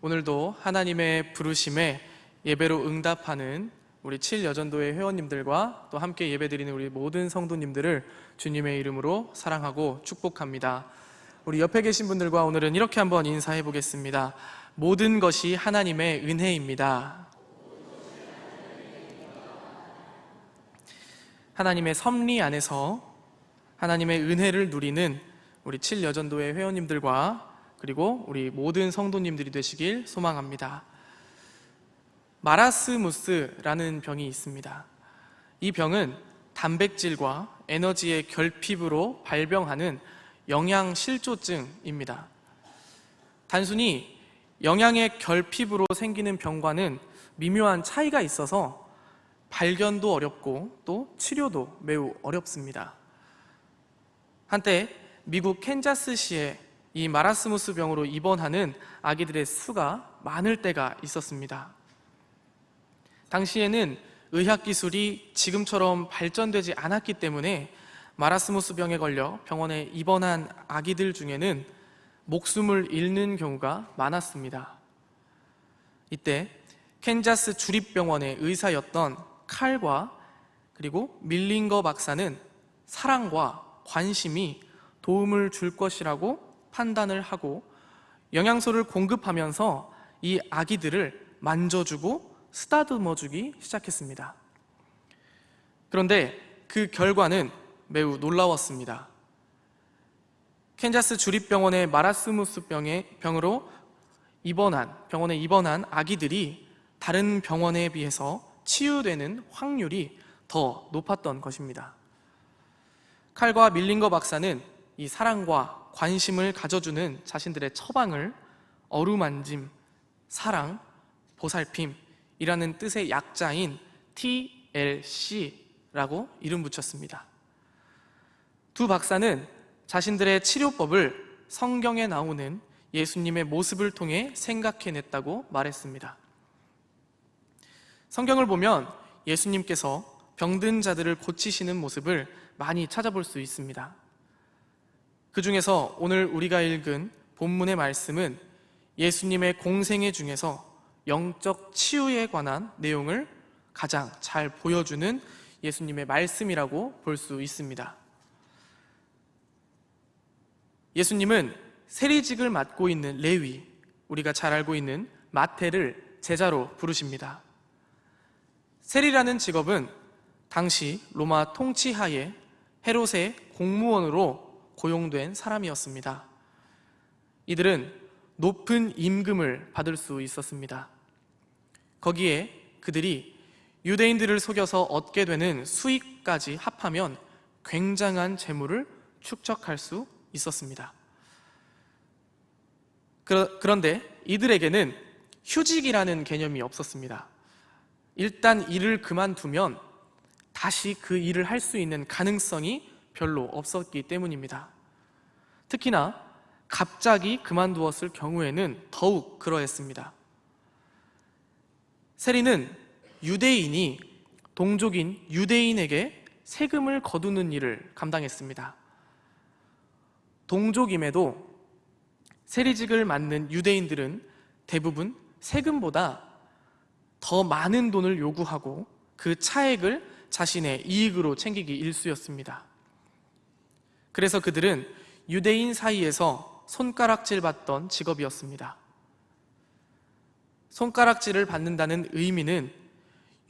오늘도 하나님의 부르심에 예배로 응답하는 우리 7여전도회 회원님들과 또 함께 예배드리는 우리 모든 성도님들을 주님의 이름으로 사랑하고 축복합니다. 우리 옆에 계신 분들과 오늘은 이렇게 한번 인사해 보겠습니다. 모든 것이 하나님의 은혜입니다. 하나님의 섭리 안에서 하나님의 은혜를 누리는 우리 7여전도회 회원님들과 그리고 우리 모든 성도님들이 되시길 소망합니다. 마라스무스라는 병이 있습니다. 이 병은 단백질과 에너지의 결핍으로 발병하는 영양실조증입니다. 단순히 영양의 결핍으로 생기는 병과는 미묘한 차이가 있어서 발견도 어렵고 또 치료도 매우 어렵습니다. 한때 미국 캔자스시에 이 마라스무스 병으로 입원하는 아기들의 수가 많을 때가 있었습니다. 당시에는 의학기술이 지금처럼 발전되지 않았기 때문에 마라스무스 병에 걸려 병원에 입원한 아기들 중에는 목숨을 잃는 경우가 많았습니다. 이때 캔자스 주립병원의 의사였던 칼과 그리고 밀링거 박사는 사랑과 관심이 도움을 줄 것이라고 판단을 하고 영양소를 공급하면서 이 아기들을 만져주고 쓰다듬어주기 시작했습니다. 그런데 그 결과는 매우 놀라웠습니다. 캔자스 주립병원의 마라스무스 병으로 병원에 입원한 아기들이 다른 병원에 비해서 치유되는 확률이 더 높았던 것입니다. 칼과 밀링거 박사는 이 사랑과 관심을 가져주는 자신들의 처방을 어루만짐, 사랑, 보살핌이라는 뜻의 약자인 TLC라고 이름 붙였습니다. 두 박사는 자신들의 치료법을 성경에 나오는 예수님의 모습을 통해 생각해냈다고 말했습니다. 성경을 보면 예수님께서 병든 자들을 고치시는 모습을 많이 찾아볼 수 있습니다. 그 중에서 오늘 우리가 읽은 본문의 말씀은 예수님의 공생애 중에서 영적 치유에 관한 내용을 가장 잘 보여주는 예수님의 말씀이라고 볼 수 있습니다. 예수님은 세리직을 맡고 있는 레위, 우리가 잘 알고 있는 마태를 제자로 부르십니다. 세리라는 직업은 당시 로마 통치하에 헤롯의 공무원으로 고용된 사람이었습니다. 이들은 높은 임금을 받을 수 있었습니다. 거기에 그들이 유대인들을 속여서 얻게 되는 수익까지 합하면 굉장한 재물을 축적할 수 있었습니다. 그런데 이들에게는 휴직이라는 개념이 없었습니다. 일단 일을 그만두면 다시 그 일을 할 수 있는 가능성이 별로 없었기 때문입니다. 특히나 갑자기 그만두었을 경우에는 더욱 그러했습니다. 세리는 유대인이 동족인 유대인에게 세금을 거두는 일을 감당했습니다. 동족임에도 세리직을 맡는 유대인들은 대부분 세금보다 더 많은 돈을 요구하고 그 차액을 자신의 이익으로 챙기기 일쑤였습니다. 그래서 그들은 유대인 사이에서 손가락질 받던 직업이었습니다. 손가락질을 받는다는 의미는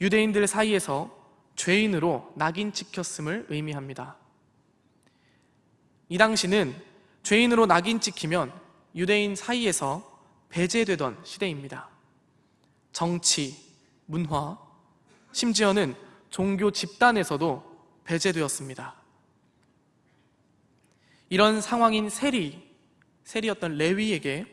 유대인들 사이에서 죄인으로 낙인 찍혔음을 의미합니다. 이 당시는 죄인으로 낙인 찍히면 유대인 사이에서 배제되던 시대입니다. 정치, 문화, 심지어는 종교 집단에서도 배제되었습니다. 이런 상황인 세리였던 레위에게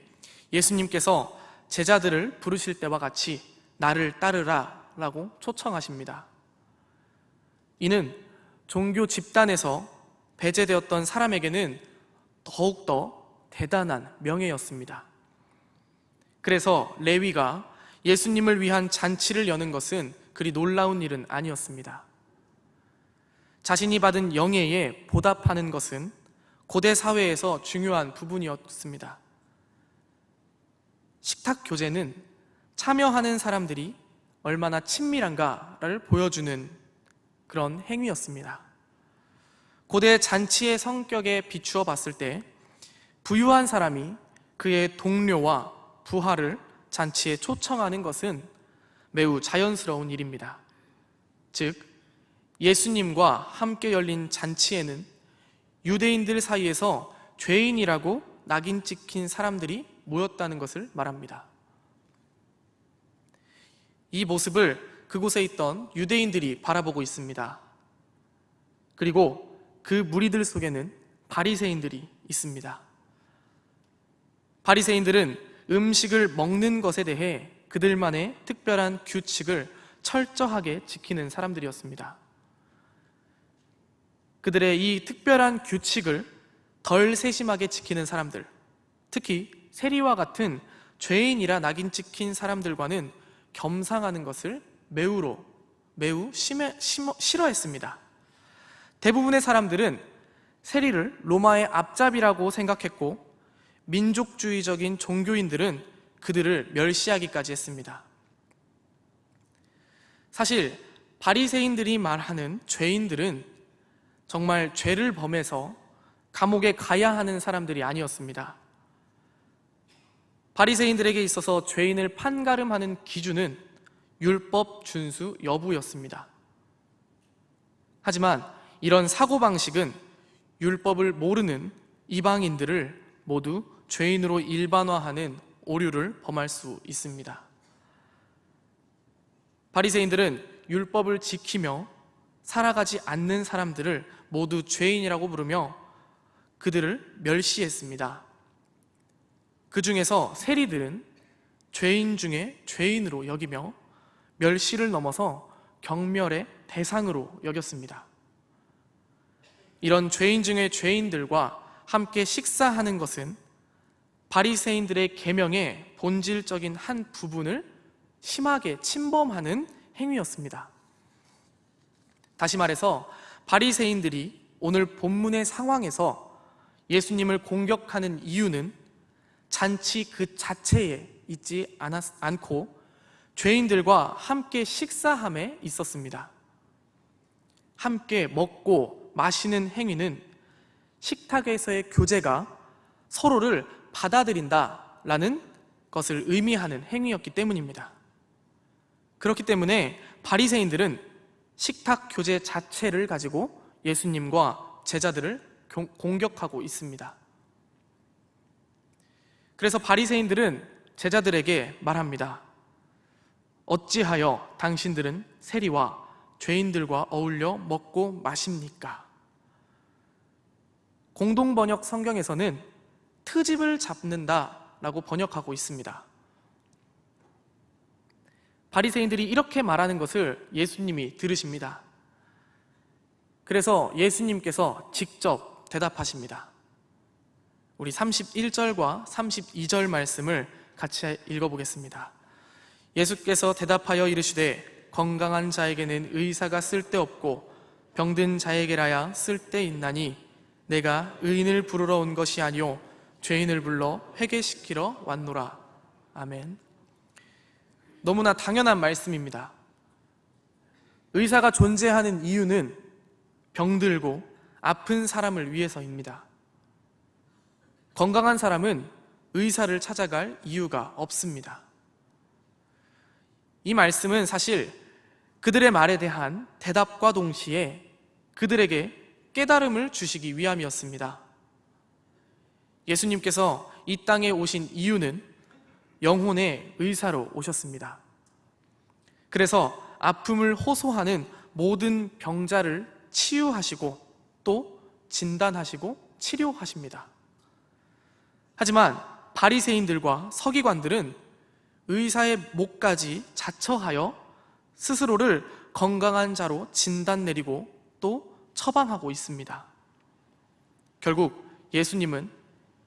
예수님께서 제자들을 부르실 때와 같이 나를 따르라 라고 초청하십니다. 이는 종교 집단에서 배제되었던 사람에게는 더욱더 대단한 명예였습니다. 그래서 레위가 예수님을 위한 잔치를 여는 것은 그리 놀라운 일은 아니었습니다. 자신이 받은 영예에 보답하는 것은 고대 사회에서 중요한 부분이었습니다. 식탁 교제는 참여하는 사람들이 얼마나 친밀한가를 보여주는 그런 행위였습니다. 고대 잔치의 성격에 비추어 봤을 때 부유한 사람이 그의 동료와 부하를 잔치에 초청하는 것은 매우 자연스러운 일입니다. 즉, 예수님과 함께 열린 잔치에는 유대인들 사이에서 죄인이라고 낙인 찍힌 사람들이 모였다는 것을 말합니다. 이 모습을 그곳에 있던 유대인들이 바라보고 있습니다. 그리고 그 무리들 속에는 바리새인들이 있습니다. 바리새인들은 음식을 먹는 것에 대해 그들만의 특별한 규칙을 철저하게 지키는 사람들이었습니다. 그들의 이 특별한 규칙을 덜 세심하게 지키는 사람들, 특히 세리와 같은 죄인이라 낙인 찍힌 사람들과는 겸상하는 것을 매우 싫어했습니다. 대부분의 사람들은 세리를 로마의 앞잡이라고 생각했고, 민족주의적인 종교인들은 그들을 멸시하기까지 했습니다. 사실 바리새인들이 말하는 죄인들은 정말 죄를 범해서 감옥에 가야 하는 사람들이 아니었습니다. 바리새인들에게 있어서 죄인을 판가름하는 기준은 율법 준수 여부였습니다. 하지만 이런 사고방식은 율법을 모르는 이방인들을 모두 죄인으로 일반화하는 오류를 범할 수 있습니다. 바리새인들은 율법을 지키며 살아가지 않는 사람들을 모두 죄인이라고 부르며 그들을 멸시했습니다. 그 중에서 세리들은 죄인 중에 죄인으로 여기며 멸시를 넘어서 경멸의 대상으로 여겼습니다. 이런 죄인 중의 죄인들과 함께 식사하는 것은 바리새인들의 계명의 본질적인 한 부분을 심하게 침범하는 행위였습니다. 다시 말해서 바리새인들이 오늘 본문의 상황에서 예수님을 공격하는 이유는 잔치 그 자체에 있지 않고 죄인들과 함께 식사함에 있었습니다. 함께 먹고 마시는 행위는 식탁에서의 교제가 서로를 받아들인다라는 것을 의미하는 행위였기 때문입니다. 그렇기 때문에 바리새인들은 식탁 교제 자체를 가지고 예수님과 제자들을 공격하고 있습니다. 그래서 바리새인들은 제자들에게 말합니다. 어찌하여 당신들은 세리와 죄인들과 어울려 먹고 마십니까? 공동번역 성경에서는 트집을 잡는다라고 번역하고 있습니다. 바리새인들이 이렇게 말하는 것을 예수님이 들으십니다. 그래서 예수님께서 직접 대답하십니다. 우리 31절과 32절 말씀을 같이 읽어보겠습니다. 예수께서 대답하여 이르시되 건강한 자에게는 의사가 쓸데없고 병든 자에게라야 쓸데있나니 내가 의인을 부르러 온 것이 아니요 죄인을 불러 회개시키러 왔노라. 아멘. 너무나 당연한 말씀입니다. 의사가 존재하는 이유는 병들고 아픈 사람을 위해서입니다. 건강한 사람은 의사를 찾아갈 이유가 없습니다. 이 말씀은 사실 그들의 말에 대한 대답과 동시에 그들에게 깨달음을 주시기 위함이었습니다. 예수님께서 이 땅에 오신 이유는 영혼의 의사로 오셨습니다. 그래서 아픔을 호소하는 모든 병자를 치유하시고 또 진단하시고 치료하십니다. 하지만 바리새인들과 서기관들은 의사의 목까지 자처하여 스스로를 건강한 자로 진단 내리고 또 처방하고 있습니다. 결국 예수님은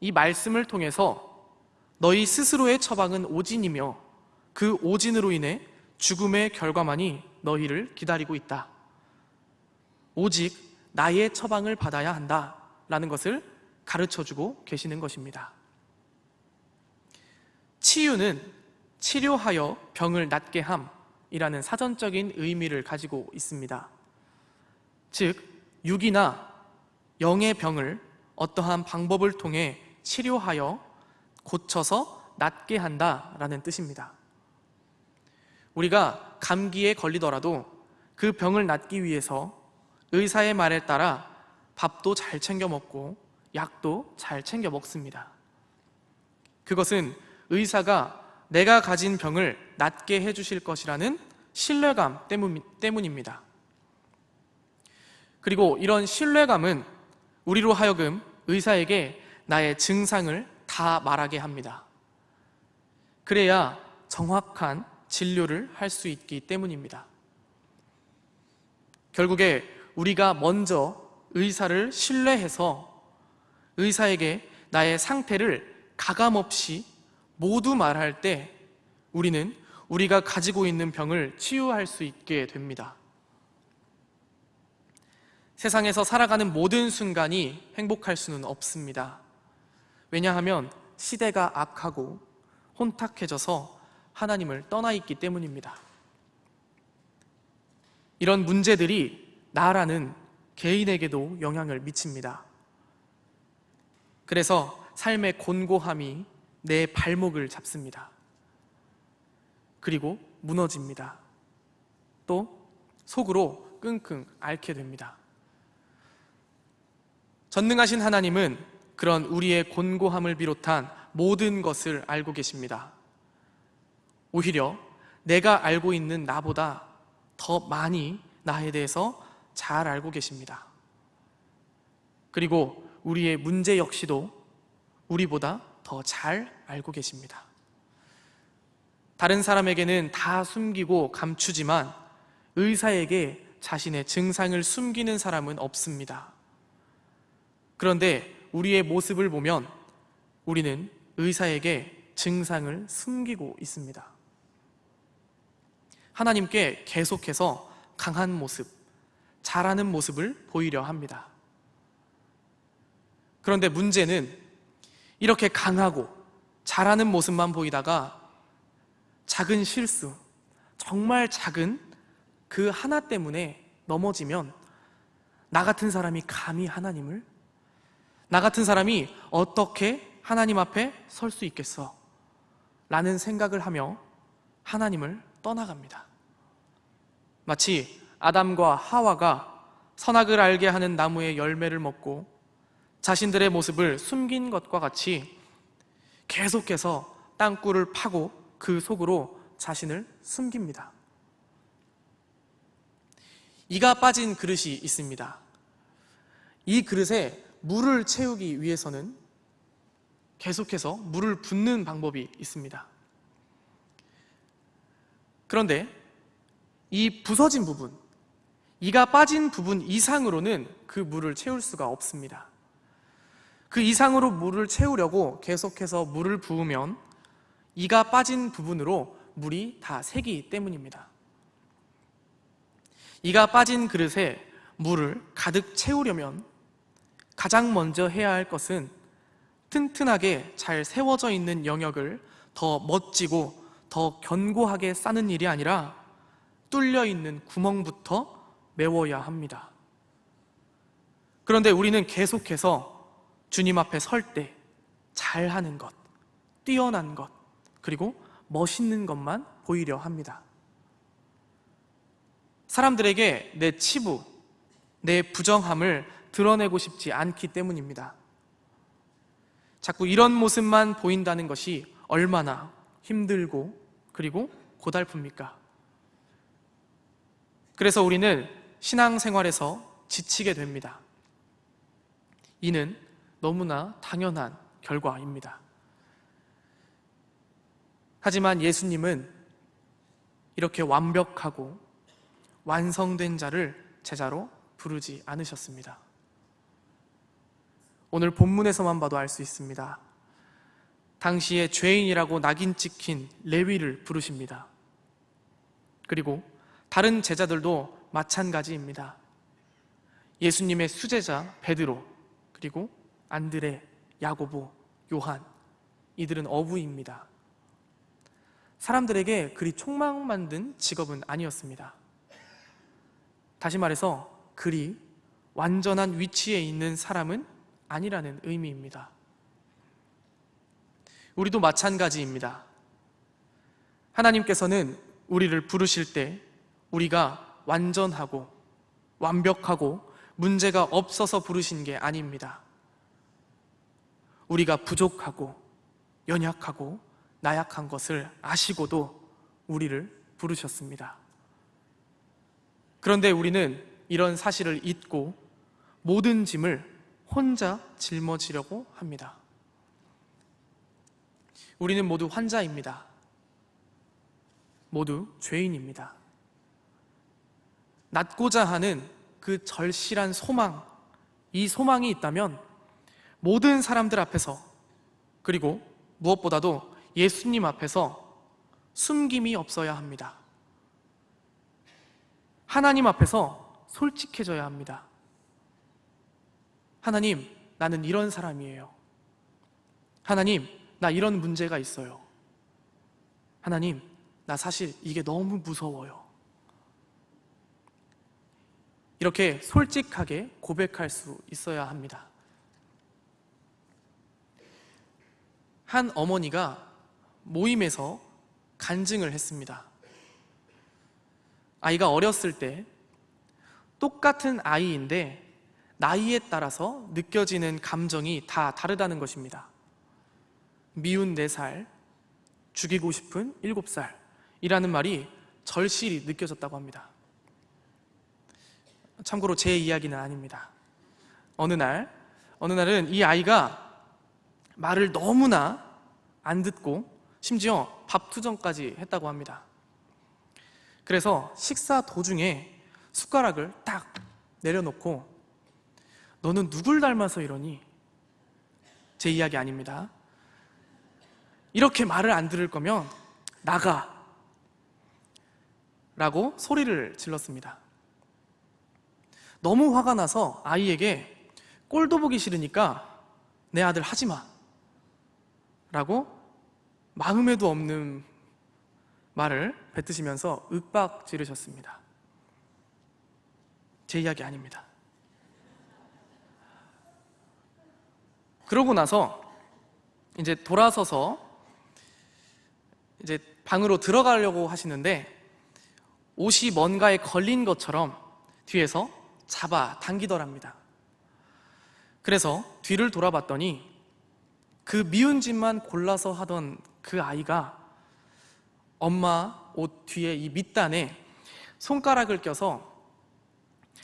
이 말씀을 통해서 너희 스스로의 처방은 오진이며 그 오진으로 인해 죽음의 결과만이 너희를 기다리고 있다. 오직 나의 처방을 받아야 한다라는 것을 가르쳐주고 계시는 것입니다. 치유는 치료하여 병을 낫게 함이라는 사전적인 의미를 가지고 있습니다. 즉, 육이나 영의 병을 어떠한 방법을 통해 치료하여 고쳐서 낫게 한다라는 뜻입니다. 우리가 감기에 걸리더라도 그 병을 낫기 위해서 의사의 말에 따라 밥도 잘 챙겨 먹고 약도 잘 챙겨 먹습니다. 그것은 의사가 내가 가진 병을 낫게 해주실 것이라는 신뢰감 때문입니다. 그리고 이런 신뢰감은 우리로 하여금 의사에게 나의 증상을 다 말하게 합니다. 그래야 정확한 진료를 할 수 있기 때문입니다. 결국에 우리가 먼저 의사를 신뢰해서 의사에게 나의 상태를 가감없이 모두 말할 때 우리는 우리가 가지고 있는 병을 치유할 수 있게 됩니다. 세상에서 살아가는 모든 순간이 행복할 수는 없습니다. 왜냐하면 시대가 악하고 혼탁해져서 하나님을 떠나 있기 때문입니다. 이런 문제들이 나라는 개인에게도 영향을 미칩니다. 그래서 삶의 곤고함이 내 발목을 잡습니다. 그리고 무너집니다. 또 속으로 끙끙 앓게 됩니다. 전능하신 하나님은 그런 우리의 곤고함을 비롯한 모든 것을 알고 계십니다. 오히려 내가 알고 있는 나보다 더 많이 나에 대해서 잘 알고 계십니다. 그리고 우리의 문제 역시도 우리보다 더 잘 알고 계십니다. 다른 사람에게는 다 숨기고 감추지만 의사에게 자신의 증상을 숨기는 사람은 없습니다. 그런데 우리의 모습을 보면 우리는 의사에게 증상을 숨기고 있습니다. 하나님께 계속해서 강한 모습, 잘하는 모습을 보이려 합니다. 그런데 문제는 이렇게 강하고 잘하는 모습만 보이다가 작은 실수, 정말 작은 그 하나 때문에 넘어지면 나 같은 사람이 감히 하나님을? 나 같은 사람이 어떻게 하나님 앞에 설 수 있겠어? 라는 생각을 하며 하나님을 떠나갑니다. 마치 아담과 하와가 선악을 알게 하는 나무의 열매를 먹고 자신들의 모습을 숨긴 것과 같이 계속해서 땅굴을 파고 그 속으로 자신을 숨깁니다. 이가 빠진 그릇이 있습니다. 이 그릇에 물을 채우기 위해서는 계속해서 물을 붓는 방법이 있습니다. 그런데 이 부서진 부분, 이가 빠진 부분 이상으로는 그 물을 채울 수가 없습니다. 그 이상으로 물을 채우려고 계속해서 물을 부으면 이가 빠진 부분으로 물이 다 새기 때문입니다. 이가 빠진 그릇에 물을 가득 채우려면 가장 먼저 해야 할 것은 튼튼하게 잘 세워져 있는 영역을 더 멋지고 더 견고하게 싸는 일이 아니라 뚫려 있는 구멍부터 메워야 합니다. 그런데 우리는 계속해서 주님 앞에 설 때 잘하는 것, 뛰어난 것, 그리고 멋있는 것만 보이려 합니다. 사람들에게 내 치부, 내 부정함을 드러내고 싶지 않기 때문입니다. 자꾸 이런 모습만 보인다는 것이 얼마나 힘들고 그리고 고달픕니까? 그래서 우리는 신앙생활에서 지치게 됩니다. 이는 너무나 당연한 결과입니다. 하지만 예수님은 이렇게 완벽하고 완성된 자를 제자로 부르지 않으셨습니다. 오늘 본문에서만 봐도 알 수 있습니다. 당시에 죄인이라고 낙인 찍힌 레위를 부르십니다. 그리고 다른 제자들도 마찬가지입니다. 예수님의 수제자 베드로, 그리고 안드레, 야고보, 요한, 이들은 어부입니다. 사람들에게 그리 촉망만든 직업은 아니었습니다. 다시 말해서 그리 완전한 위치에 있는 사람은 아니라는 의미입니다. 우리도 마찬가지입니다. 하나님께서는 우리를 부르실 때 우리가 완전하고 완벽하고 문제가 없어서 부르신 게 아닙니다. 우리가 부족하고 연약하고 나약한 것을 아시고도 우리를 부르셨습니다. 그런데 우리는 이런 사실을 잊고 모든 짐을 혼자 짊어지려고 합니다. 우리는 모두 환자입니다. 모두 죄인입니다. 낳고자 하는 그 절실한 소망, 이 소망이 있다면 모든 사람들 앞에서, 그리고 무엇보다도 예수님 앞에서 숨김이 없어야 합니다. 하나님 앞에서 솔직해져야 합니다. 하나님, 나는 이런 사람이에요. 하나님, 나 이런 문제가 있어요. 하나님, 나 사실 이게 너무 무서워요. 이렇게 솔직하게 고백할 수 있어야 합니다. 한 어머니가 모임에서 간증을 했습니다. 아이가 어렸을 때 똑같은 아이인데 나이에 따라서 느껴지는 감정이 다 다르다는 것입니다. 미운 4살, 죽이고 싶은 7살 이라는 말이 절실히 느껴졌다고 합니다. 참고로 제 이야기는 아닙니다. 어느 날은 이 아이가 말을 너무나 안 듣고 심지어 밥투정까지 했다고 합니다. 그래서 식사 도중에 숟가락을 딱 내려놓고 너는 누굴 닮아서 이러니? 제 이야기 아닙니다. 이렇게 말을 안 들을 거면 나가! 라고 소리를 질렀습니다. 너무 화가 나서 아이에게 꼴도 보기 싫으니까 내 아들 하지 마! 라고 마음에도 없는 말을 뱉으시면서 윽박 지르셨습니다. 제 이야기 아닙니다. 그러고 나서 이제 돌아서서 이제 방으로 들어가려고 하시는데 옷이 뭔가에 걸린 것처럼 뒤에서 잡아 당기더랍니다. 그래서 뒤를 돌아봤더니 그 미운 짓만 골라서 하던 그 아이가 엄마 옷 뒤에 이 밑단에 손가락을 껴서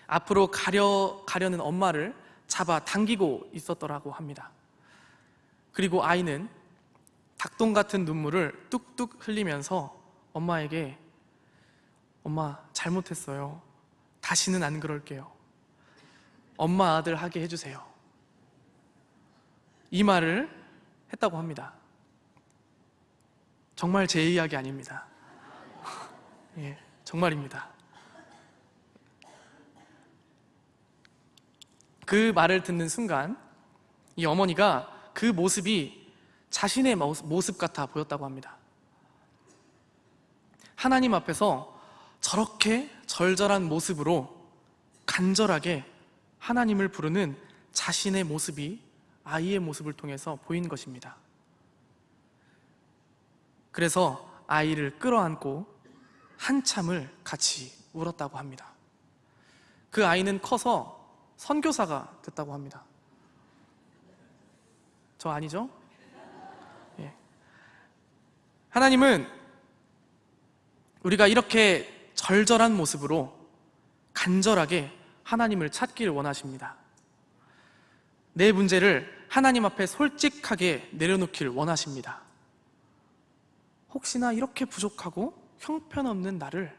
앞으로 가려는 엄마를 잡아 당기고 있었더라고 합니다. 그리고 아이는 닭똥 같은 눈물을 뚝뚝 흘리면서 엄마에게 엄마 잘못했어요. 다시는 안 그럴게요. 엄마 아들 하게 해주세요. 이 말을 했다고 합니다. 정말 제 이야기 아닙니다. 예, 정말입니다. 그 말을 듣는 순간 이 어머니가 그 모습이 자신의 모습 같아 보였다고 합니다. 하나님 앞에서 저렇게 절절한 모습으로 간절하게 하나님을 부르는 자신의 모습이 아이의 모습을 통해서 보인 것입니다. 그래서 아이를 끌어안고 한참을 같이 울었다고 합니다. 그 아이는 커서 선교사가 됐다고 합니다. 저 아니죠? 예. 하나님은 우리가 이렇게 절절한 모습으로 간절하게 하나님을 찾기를 원하십니다. 내 문제를 하나님 앞에 솔직하게 내려놓기를 원하십니다. 혹시나 이렇게 부족하고 형편없는 나를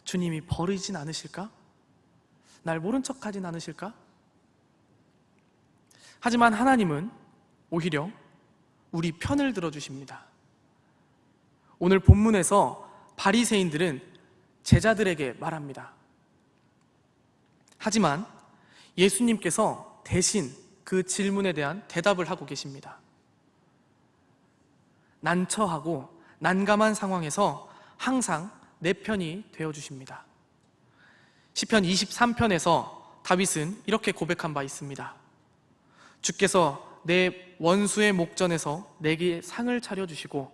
주님이 버리진 않으실까? 날 모른 척하진 않으실까? 하지만 하나님은 오히려 우리 편을 들어주십니다. 오늘 본문에서 바리새인들은 제자들에게 말합니다. 하지만 예수님께서 대신 그 질문에 대한 대답을 하고 계십니다. 난처하고 난감한 상황에서 항상 내 편이 되어주십니다. 시편 23편에서 다윗은 이렇게 고백한 바 있습니다. 주께서 내 원수의 목전에서 내게 상을 차려주시고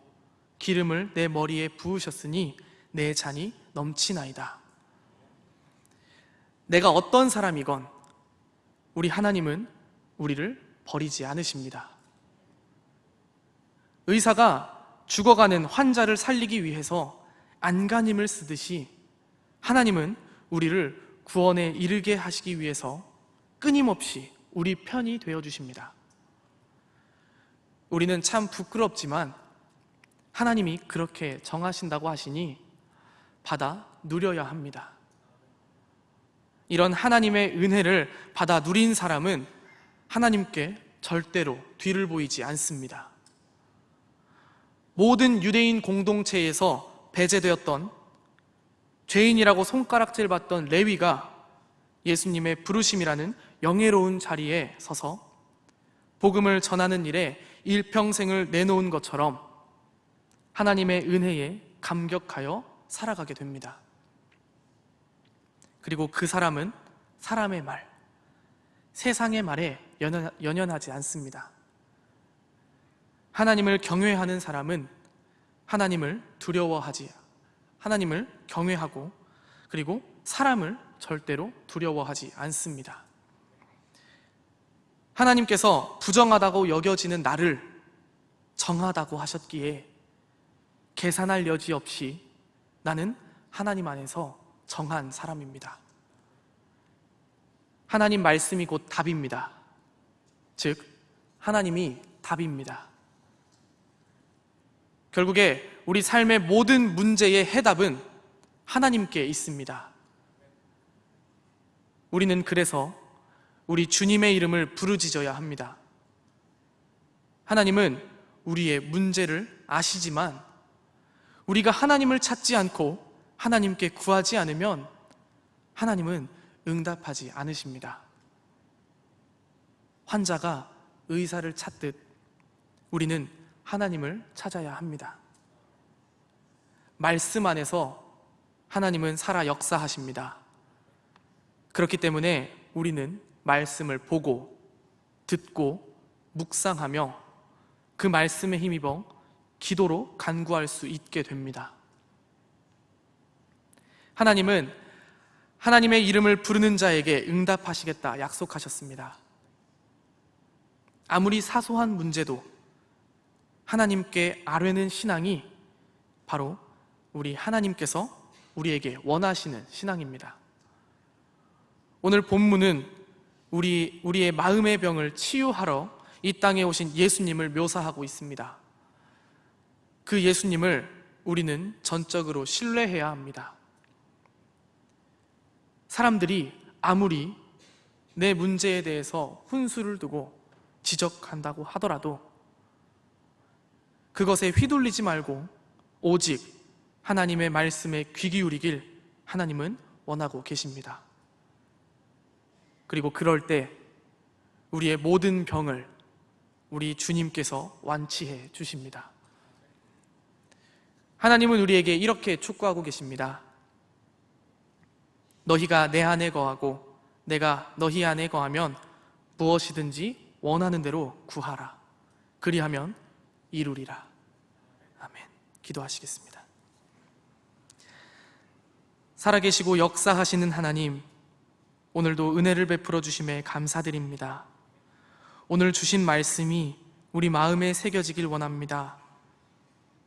기름을 내 머리에 부으셨으니 내 잔이 넘치나이다. 내가 어떤 사람이건 우리 하나님은 우리를 버리지 않으십니다. 의사가 죽어가는 환자를 살리기 위해서 안간힘을 쓰듯이 하나님은 우리를 구원에 이르게 하시기 위해서 끊임없이 우리 편이 되어주십니다. 우리는 참 부끄럽지만 하나님이 그렇게 정하신다고 하시니 받아 누려야 합니다. 이런 하나님의 은혜를 받아 누린 사람은 하나님께 절대로 뒤를 보이지 않습니다. 모든 유대인 공동체에서 배제되었던 죄인이라고 손가락질 받던 레위가 예수님의 부르심이라는 영예로운 자리에 서서 복음을 전하는 일에 일평생을 내놓은 것처럼 하나님의 은혜에 감격하여 살아가게 됩니다. 그리고 그 사람은 사람의 말, 세상의 말에 연연하지 않습니다. 하나님을 경외하는 사람은 하나님을 경외하고 그리고 사람을 절대로 두려워하지 않습니다. 하나님께서 부정하다고 여겨지는 나를 정하다고 하셨기에 계산할 여지 없이 나는 하나님 안에서 정한 사람입니다. 하나님 말씀이 곧 답입니다. 즉, 하나님이 답입니다. 결국에 우리 삶의 모든 문제의 해답은 하나님께 있습니다. 우리는 그래서 우리 주님의 이름을 부르짖어야 합니다. 하나님은 우리의 문제를 아시지만 우리가 하나님을 찾지 않고 하나님께 구하지 않으면 하나님은 응답하지 않으십니다. 환자가 의사를 찾듯 우리는 하나님을 찾아야 합니다. 말씀 안에서 하나님은 살아 역사하십니다. 그렇기 때문에 우리는 말씀을 보고 듣고 묵상하며 그 말씀에 힘입어 기도로 간구할 수 있게 됩니다. 하나님은 하나님의 이름을 부르는 자에게 응답하시겠다 약속하셨습니다. 아무리 사소한 문제도 하나님께 아뢰는 신앙이 바로 우리 하나님께서 우리에게 원하시는 신앙입니다. 오늘 본문은 우리의 마음의 병을 치유하러 이 땅에 오신 예수님을 묘사하고 있습니다. 그 예수님을 우리는 전적으로 신뢰해야 합니다. 사람들이 아무리 내 문제에 대해서 훈수를 두고 지적한다고 하더라도 그것에 휘둘리지 말고 오직 하나님의 말씀에 귀 기울이길 하나님은 원하고 계십니다. 그리고 그럴 때 우리의 모든 병을 우리 주님께서 완치해 주십니다. 하나님은 우리에게 이렇게 축구하고 계십니다. 너희가 내 안에 거하고 내가 너희 안에 거하면 무엇이든지 원하는 대로 구하라. 그리하면 이루리라. 아멘. 기도하시겠습니다. 살아계시고 역사하시는 하나님, 오늘도 은혜를 베풀어 주심에 감사드립니다. 오늘 주신 말씀이 우리 마음에 새겨지길 원합니다.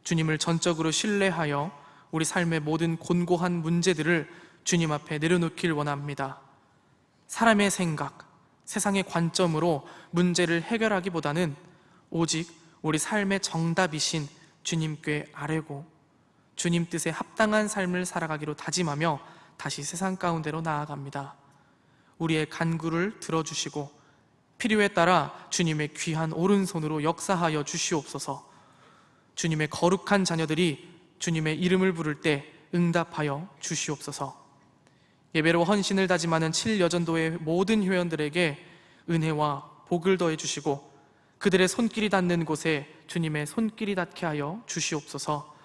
주님을 전적으로 신뢰하여 우리 삶의 모든 곤고한 문제들을 주님 앞에 내려놓길 원합니다. 사람의 생각, 세상의 관점으로 문제를 해결하기보다는 오직 우리 삶의 정답이신 주님께 아뢰고 주님 뜻에 합당한 삶을 살아가기로 다짐하며 다시 세상 가운데로 나아갑니다. 우리의 간구를 들어주시고 필요에 따라 주님의 귀한 오른손으로 역사하여 주시옵소서. 주님의 거룩한 자녀들이 주님의 이름을 부를 때 응답하여 주시옵소서. 예배로 헌신을 다짐하는 7여전도의 모든 회원들에게 은혜와 복을 더해 주시고 그들의 손길이 닿는 곳에 주님의 손길이 닿게 하여 주시옵소서.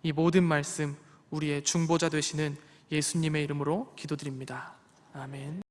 이 모든 말씀 우리의 중보자 되시는 예수님의 이름으로 기도드립니다. 아멘.